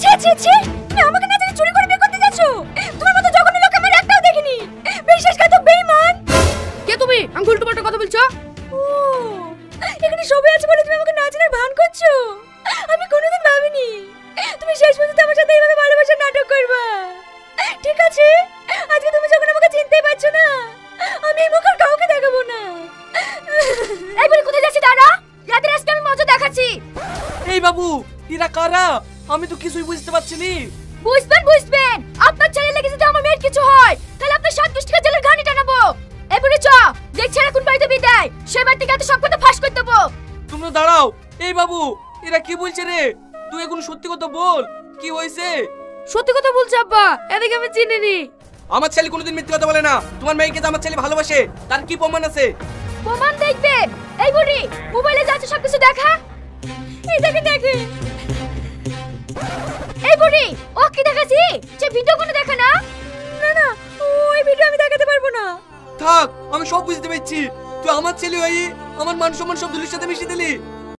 ছি ছি ছি, তুমি আমাকে না জানি চুরি করে বিয়ে করতে যাচ্ছো? তোমার মতো জঘন্য লোক আমার একটাও দেখিনি। বিশ্বাসঘাতক বেঈমান। কে তুমি? আমি উল্টো পাল্টা কথা বলছো? ও, এখানে সবাই আছে বলে তুমি আমাকে না জানার ভান করছো? আমি কোনোদিন ভাবিনি তুমি শেষ পর্যন্ত আমার সাথে এইভাবে ভালোবাসার নাটক করবা। ঠিক আছে, আজকে তুমি যখন আমাকে চিনতেই পারছো না, আমি এই মুখ আর কাউকে দেখাবো না। এই বলে কোথায় যাচ্ছি? দাঁড়া, রাতের আজকে আমি মজা দেখাচ্ছি। এই বাবু, এরা কারা? আমি তো কিছুই বুঝতে পারছি নি। বুঝবেন, আপনার ছেলে লেগে যদি আমার মেয়ের কিছু হয় তাহলে আপনার 7 টাকা জেলের ঘানি টানাবো। এবারে চ, দেখছি এরা কোন বাড়িতে বিদায়, সেই বাড়ি থেকে এত সব কথা ফাঁস করে দেবো। তোমরা দাঁড়াও। এই বাবু, এরা কি বলছে রে? তুই এখন সত্যি কথা বল, কি হয়েছে? সত্যি কথা বলছি আব্বা, এদিকে আমি চিনিনি। আমার ছেলে কোনোদিন মিথ্যে কথা বলে না। তোমার মেয়েকে যে আমার ছেলে ভালোবাসে তার কি প্রমাণ আছে? প্রমাণ দেখবেন। এই বুড়ি, মোবাইলে যা আছে সবকিছু দেখা। এই দেখে এই বুড়ি, ও কি দেখাছি? যে ভিডিও কোনো দেখা না? না, ওই ভিডিও আমি দেখাতে পারবো না। থাক, আমি সব বুঝতে পেরেছি। তুই আমার ছেলে হয়ে আমার মান সম্মান সব ধুলির সাথে মিশিয়ে দিলি।